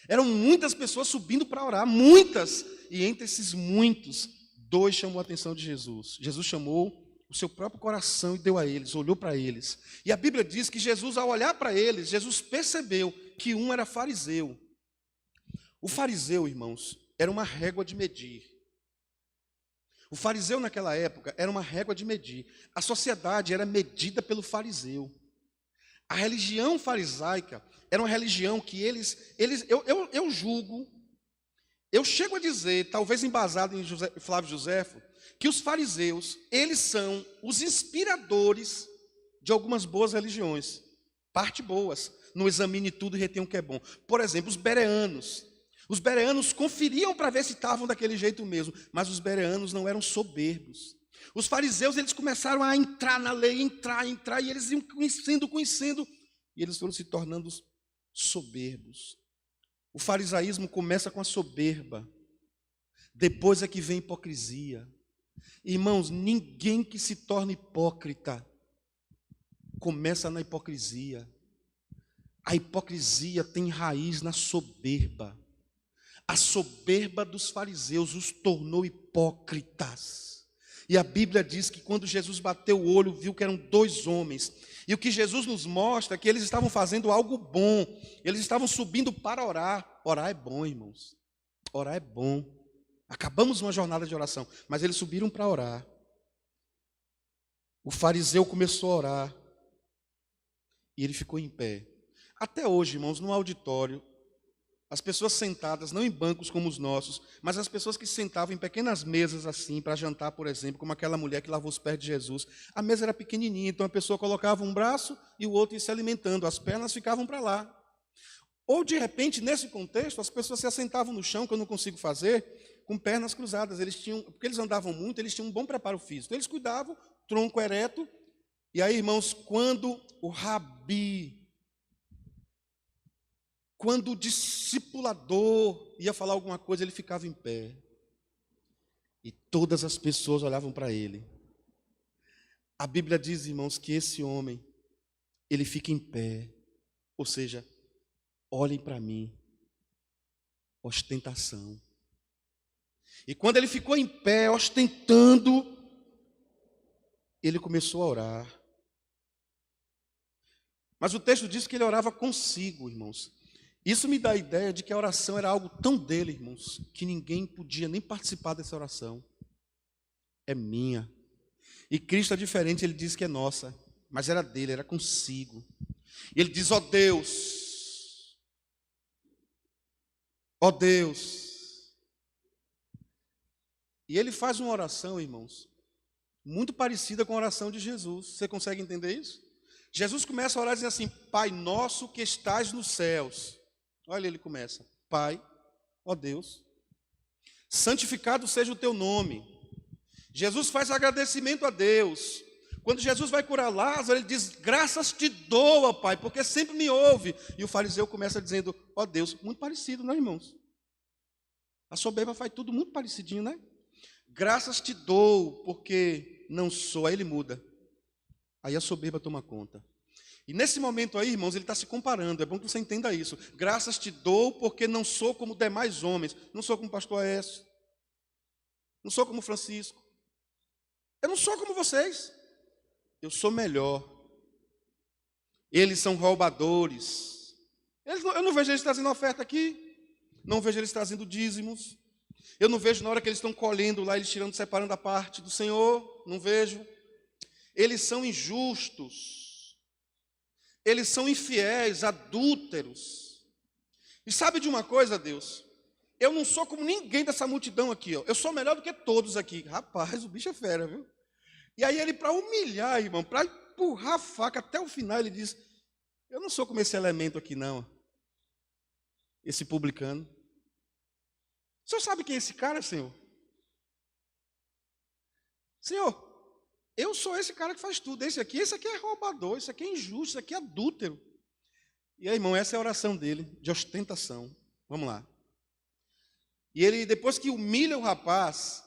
Eram muitas pessoas subindo para orar. Muitas. E entre esses muitos, 2 chamou a atenção de Jesus. Jesus chamou o seu próprio coração e deu a eles, olhou para eles. E a Bíblia diz que Jesus, ao olhar para eles, Jesus percebeu que um era fariseu. O fariseu, irmãos, era uma régua de medir. O fariseu naquela época era uma régua de medir. A sociedade era medida pelo fariseu. A religião farisaica era uma religião que eu julgo, eu chego a dizer, talvez embasado em Flávio Joséfo, que os fariseus, eles são os inspiradores de algumas boas religiões. Parte boas, não examine tudo e retenha o que é bom. Por exemplo, os bereanos. Os bereanos conferiam para ver se estavam daquele jeito mesmo, mas os bereanos não eram soberbos. Os fariseus, eles começaram a entrar na lei, entrar, e eles iam conhecendo, e eles foram se tornando soberbos. O farisaísmo começa com a soberba, depois é que vem a hipocrisia. Irmãos, ninguém que se torna hipócrita começa na hipocrisia. A hipocrisia tem raiz na soberba. A soberba dos fariseus os tornou hipócritas. E a Bíblia diz que quando Jesus bateu o olho, viu que eram 2 homens. E o que Jesus nos mostra é que eles estavam fazendo algo bom. Eles estavam subindo para orar. Orar é bom, irmãos. Orar é bom. Acabamos uma jornada de oração, mas eles subiram para orar. O fariseu começou a orar. E ele ficou em pé. Até hoje, irmãos, no auditório, as pessoas sentadas, não em bancos como os nossos, mas as pessoas que sentavam em pequenas mesas assim, para jantar, por exemplo, como aquela mulher que lavou os pés de Jesus. A mesa era pequenininha, então a pessoa colocava um braço e o outro ia se alimentando, as pernas ficavam para lá. Ou, de repente, nesse contexto, as pessoas se assentavam no chão, que eu não consigo fazer, com pernas cruzadas. Porque eles andavam muito, eles tinham um bom preparo físico. Então, eles cuidavam, tronco ereto. E aí, irmãos, quando o discipulador ia falar alguma coisa, ele ficava em pé. E todas as pessoas olhavam para ele. A Bíblia diz, irmãos, que esse homem, ele fica em pé. Ou seja, olhem para mim. Ostentação. E quando ele ficou em pé, ostentando, ele começou a orar. Mas o texto diz que ele orava consigo, irmãos. Isso me dá a ideia de que a oração era algo tão dele, irmãos, que ninguém podia nem participar dessa oração. É minha. E Cristo é diferente, ele diz que é nossa, mas era dele, era consigo. E ele diz, ó Deus, ó Deus. E ele faz uma oração, irmãos, muito parecida com a oração de Jesus. Você consegue entender isso? Jesus começa a orar dizendo assim, Pai nosso que estás nos céus. Olha, ele começa, Pai, ó Deus, santificado seja o teu nome. Jesus faz agradecimento a Deus. Quando Jesus vai curar Lázaro, ele diz, graças te dou, ó Pai, porque sempre me ouve. E o fariseu começa dizendo, ó Deus, muito parecido, né, irmãos? A soberba faz tudo muito parecidinho, né? Graças te dou, porque não sou. Aí ele muda. Aí a soberba toma conta. E nesse momento aí, irmãos, ele está se comparando. É bom que você entenda isso. Graças te dou, porque não sou como demais homens. Não sou como o pastor Aécio. Não sou como Francisco. Eu não sou como vocês. Eu sou melhor. Eles são roubadores. Eu não vejo eles trazendo oferta aqui. Não vejo eles trazendo dízimos. Eu não vejo na hora que eles estão colhendo lá, eles tirando, separando a parte do Senhor. Não vejo. Eles são injustos. Eles são infiéis, adúlteros. E sabe de uma coisa, Deus? Eu não sou como ninguém dessa multidão aqui, ó. Eu sou melhor do que todos aqui. Rapaz, o bicho é fera, viu? E aí ele, para humilhar, irmão, para empurrar a faca até o final, ele diz, eu não sou como esse elemento aqui, não. Esse publicano. O senhor sabe quem é esse cara, Senhor? Senhor, eu sou esse cara que faz tudo. Esse aqui é roubador, esse aqui é injusto, esse aqui é adúltero. E aí, irmão, essa é a oração dele, de ostentação. Vamos lá. E ele, depois que humilha o rapaz,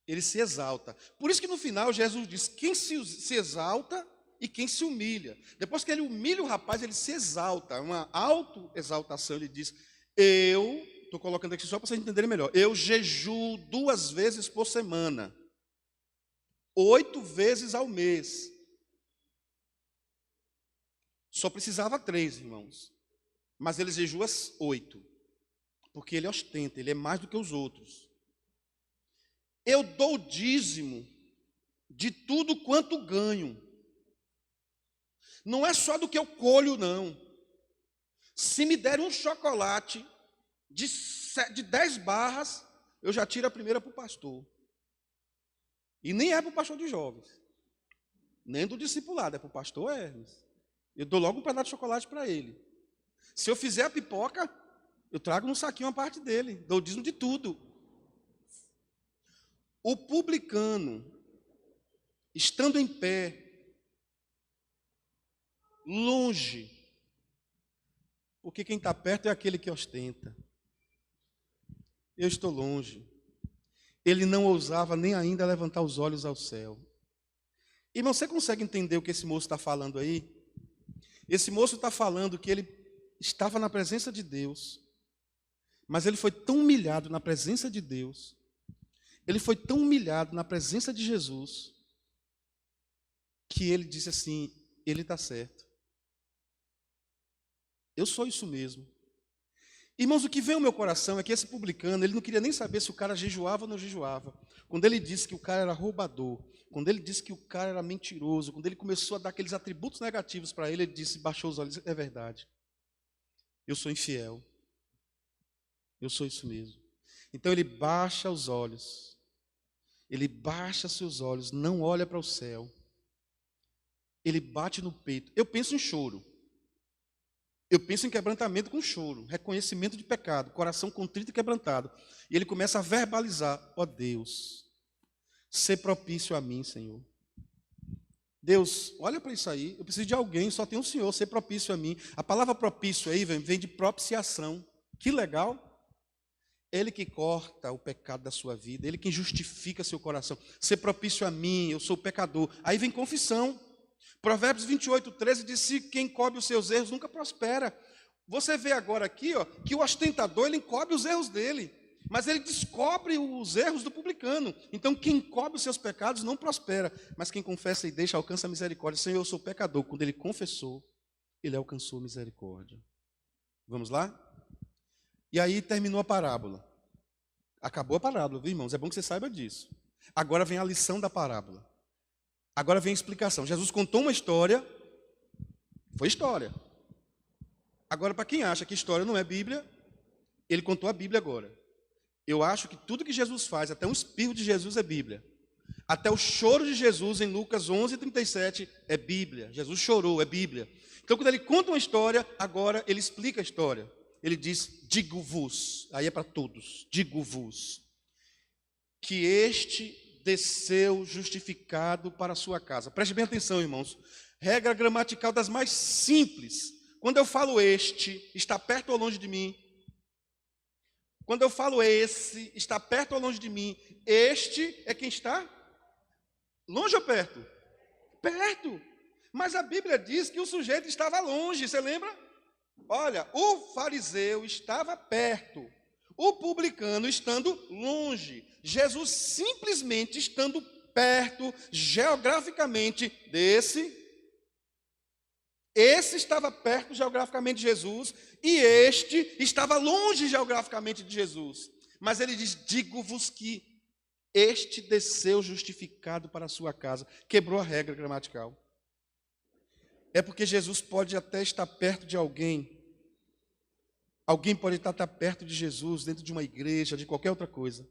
ele se exalta. Por isso que no final Jesus diz, quem se exalta e quem se humilha. Depois que ele humilha o rapaz, ele se exalta. Uma autoexaltação, ele diz, estou colocando aqui só para vocês entenderem melhor, eu jejuo 2 vezes por semana. 8 vezes ao mês. Só precisava 3, irmãos. Mas ele jejua 8. Porque ele ostenta, ele é mais do que os outros. Eu dou dízimo de tudo quanto ganho. Não é só do que eu colho, não. Se me der um chocolate de 10 barras, eu já tiro a primeira para o pastor. E nem é para o pastor de jovens, nem do discipulado, é para o pastor Hermes. Eu dou logo um pedaço de chocolate para ele. Se eu fizer a pipoca, eu trago num saquinho uma parte dele, dou dízimo de tudo. O publicano, estando em pé, longe, porque quem está perto é aquele que ostenta. Eu estou longe. Ele não ousava nem ainda levantar os olhos ao céu. Irmão, você consegue entender o que esse moço está falando aí? Esse moço está falando que ele estava na presença de Deus, mas ele foi tão humilhado na presença de Deus, ele foi tão humilhado na presença de Jesus, que ele disse assim, ele está certo. Eu sou isso mesmo. Irmãos, o que vem ao meu coração é que esse publicano, ele não queria nem saber se o cara jejuava ou não jejuava. Quando ele disse que o cara era roubador, quando ele disse que o cara era mentiroso, quando ele começou a dar aqueles atributos negativos para ele, ele disse, baixou os olhos, é verdade. Eu sou infiel. Eu sou isso mesmo. Então ele baixa os olhos. Ele baixa seus olhos, não olha para o céu. Ele bate no peito. Eu penso em choro. Eu penso em quebrantamento com choro, reconhecimento de pecado, coração contrito e quebrantado. E ele começa a verbalizar, ó Deus, sê propício a mim, Senhor. Deus, olha para isso aí, eu preciso de alguém, só tem um Senhor, sê propício a mim. A palavra propício aí vem de propiciação. Que legal. Ele que corta o pecado da sua vida, ele que justifica seu coração. Sê propício a mim, eu sou pecador. Aí vem confissão. Provérbios 28:13 diz, se quem encobre os seus erros nunca prospera. Você vê agora aqui, ó, que o ostentador, ele encobre os erros dele, mas ele descobre os erros do publicano. Então, quem encobre os seus pecados não prospera, mas quem confessa e deixa alcança a misericórdia. Senhor, eu sou pecador. Quando ele confessou, ele alcançou misericórdia. Vamos lá? E aí terminou a parábola. Acabou a parábola, viu, irmãos? É bom que você saiba disso. Agora vem a lição da parábola. Agora vem a explicação. Jesus contou uma história, foi história. Agora, para quem acha que história não é Bíblia, ele contou a Bíblia agora. Eu acho que tudo que Jesus faz, até um espirro de Jesus é Bíblia. Até o choro de Jesus em Lucas 11:37 é Bíblia. Jesus chorou, é Bíblia. Então, quando ele conta uma história, agora ele explica a história. Ele diz, digo-vos, aí é para todos, digo-vos, que este desceu justificado para a sua casa. Preste bem atenção, irmãos. Regra gramatical das mais simples. Quando eu falo este, está perto ou longe de mim? Quando eu falo esse, está perto ou longe de mim? Este é quem está? Longe ou perto? Perto. Mas a Bíblia diz que o sujeito estava longe, você lembra? Olha, o fariseu estava perto, o publicano estando longe. Jesus simplesmente estando perto, geograficamente, esse estava perto geograficamente de Jesus, e este estava longe geograficamente de Jesus. Mas ele diz, digo-vos que este desceu justificado para a sua casa. Quebrou a regra gramatical. É porque Jesus pode até estar perto de alguém. Alguém pode estar perto de Jesus, dentro de uma igreja, de qualquer outra coisa.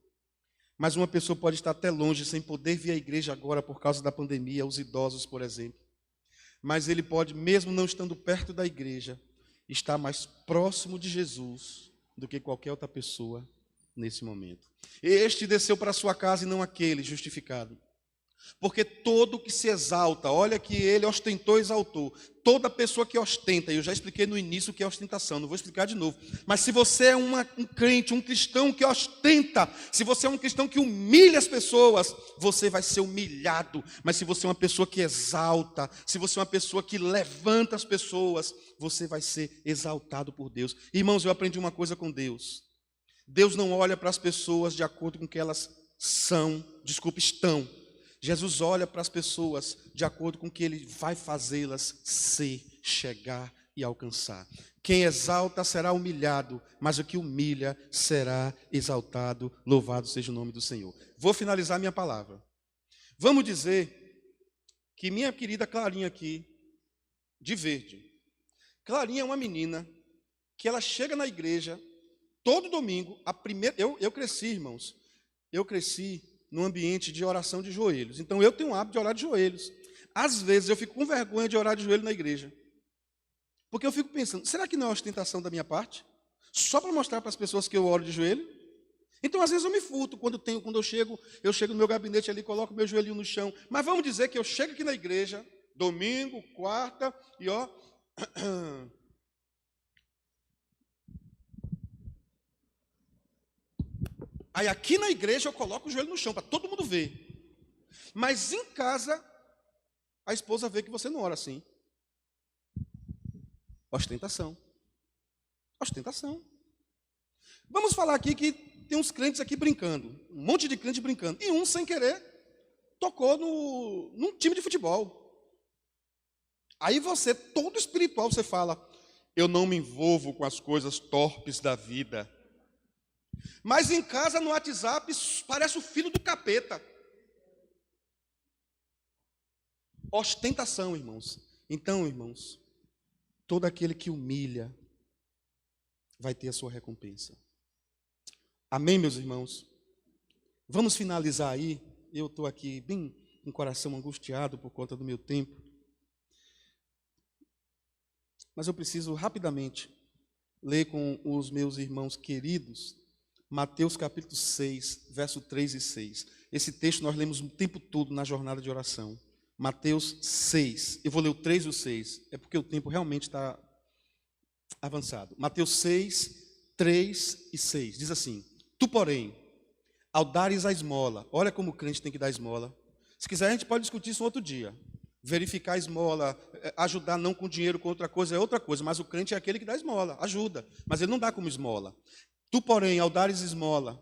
Mas uma pessoa pode estar até longe, sem poder vir à igreja agora por causa da pandemia, os idosos, por exemplo. Mas ele pode, mesmo não estando perto da igreja, estar mais próximo de Jesus do que qualquer outra pessoa nesse momento. Este desceu para a sua casa e não aquele, justificado. Porque todo que se exalta, olha que ele ostentou e exaltou. Toda pessoa que ostenta, eu já expliquei no início o que é ostentação, não vou explicar de novo. Mas se você é um crente, um cristão que ostenta, se você é um cristão que humilha as pessoas, você vai ser humilhado. Mas se você é uma pessoa que exalta, se você é uma pessoa que levanta as pessoas, você vai ser exaltado por Deus. Irmãos, eu aprendi uma coisa com Deus. Deus não olha para as pessoas de acordo com o que elas estão. Jesus olha para as pessoas de acordo com o que ele vai fazê-las ser, chegar e alcançar. Quem exalta será humilhado, mas o que humilha será exaltado. Louvado seja o nome do Senhor. Vou finalizar minha palavra. Vamos dizer que minha querida Clarinha aqui, de verde. Clarinha é uma menina que ela chega na igreja todo domingo. Eu cresci, irmãos. Eu cresci num ambiente de oração de joelhos. Então, eu tenho o hábito de orar de joelhos. Às vezes, eu fico com vergonha de orar de joelho na igreja. Porque eu fico pensando, será que não é ostentação da minha parte? Só para mostrar para as pessoas que eu oro de joelho? Então, às vezes, eu me furto quando eu chego no meu gabinete ali, coloco meu joelhinho no chão. Mas vamos dizer que eu chego aqui na igreja, domingo, quarta, e ó... Aí aqui na igreja eu coloco o joelho no chão para todo mundo ver. Mas em casa, a esposa vê que você não ora assim. Ostentação. Ostentação. Vamos falar aqui que tem uns crentes aqui brincando. Um monte de crente brincando. E um, sem querer, tocou num time de futebol. Aí você, todo espiritual, você fala, eu não me envolvo com as coisas torpes da vida. Mas em casa, no WhatsApp, parece o filho do capeta. Ostentação, irmãos. Então, irmãos, todo aquele que humilha vai ter a sua recompensa. Amém, meus irmãos? Vamos finalizar aí. Eu estou aqui bem com o coração angustiado por conta do meu tempo. Mas eu preciso rapidamente ler com os meus irmãos queridos Mateus capítulo 6, verso 3 e 6. Esse texto nós lemos o tempo todo na jornada de oração. Mateus 6. Eu vou ler o 3 e o 6. É porque o tempo realmente está avançado. Mateus 6, 3 e 6. Diz assim: Tu, porém, ao dares a esmola, olha como o crente tem que dar esmola. Se quiser, a gente pode discutir isso outro dia. Verificar a esmola, ajudar não com dinheiro, com outra coisa, é outra coisa. Mas o crente é aquele que dá esmola, ajuda. Mas ele não dá como esmola. Tu, porém, ao dares esmola,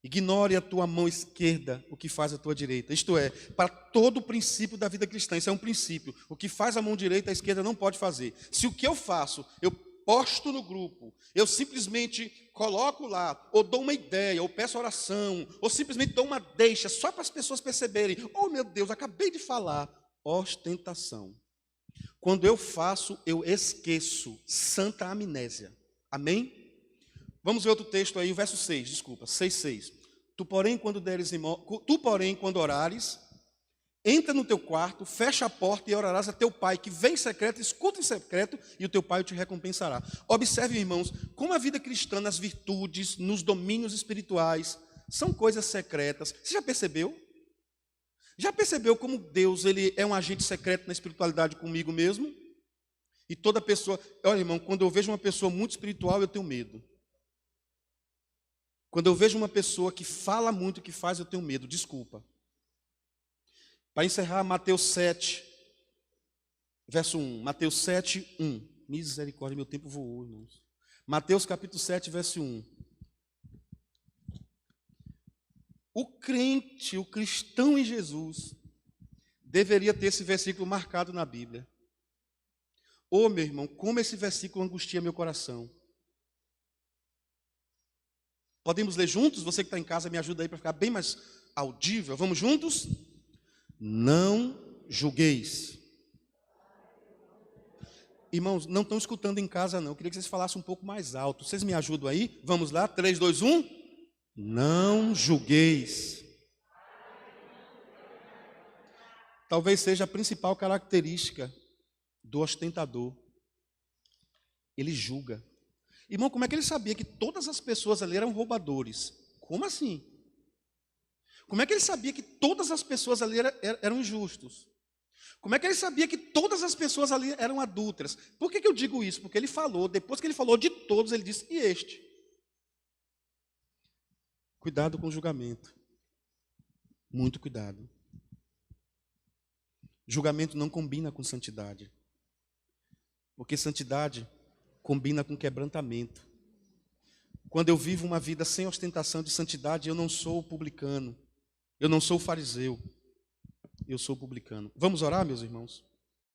ignore a tua mão esquerda o que faz a tua direita. Isto é, para todo o princípio da vida cristã, isso é um princípio. O que faz a mão direita, a esquerda não pode fazer. Se o que eu faço, eu posto no grupo, eu simplesmente coloco lá, ou dou uma ideia, ou peço oração, ou simplesmente dou uma deixa, só para as pessoas perceberem, oh meu Deus, acabei de falar, ostentação. Quando eu faço, eu esqueço, santa amnésia. Amém? Vamos ver outro texto aí, o verso 6, desculpa, 6. Tu, porém, quando orares, entra no teu quarto, fecha a porta e orarás a teu pai, que vem em secreto, escuta em secreto, e o teu pai te recompensará. Observe, irmãos, como a vida cristã, nas virtudes, nos domínios espirituais, são coisas secretas. Você já percebeu? Já percebeu como Deus ele é um agente secreto na espiritualidade comigo mesmo? E toda pessoa... Olha, irmão, quando eu vejo uma pessoa muito espiritual, eu tenho medo. Quando eu vejo uma pessoa que fala muito o que faz, eu tenho medo, desculpa. Para encerrar, Mateus 7, verso 1. Mateus 7, 1. Misericórdia, meu tempo voou, irmãos. Mateus capítulo 7, verso 1. O crente, o cristão em Jesus, deveria ter esse versículo marcado na Bíblia. Ô, meu irmão, como esse versículo angustia meu coração. Podemos ler juntos? Você que está em casa, me ajuda aí para ficar bem mais audível. Vamos juntos? Não julgueis. Irmãos, não estão escutando em casa, não. Eu queria que vocês falassem um pouco mais alto. Vocês me ajudam aí? Vamos lá? 3, 2, 1. Não julgueis. Talvez seja a principal característica do ostentador. Ele julga. Irmão, como é que ele sabia que todas as pessoas ali eram roubadores? Como assim? Como é que ele sabia que todas as pessoas ali eram injustos? Como é que ele sabia que todas as pessoas ali eram adúlteras? Por que eu digo isso? Porque ele falou, depois que ele falou de todos, ele disse, e este? Cuidado com o julgamento. Muito cuidado. Julgamento não combina com santidade. Porque santidade combina com quebrantamento. Quando eu vivo uma vida sem ostentação de santidade, eu não sou publicano. Eu não sou fariseu. Eu sou publicano. Vamos orar, meus irmãos?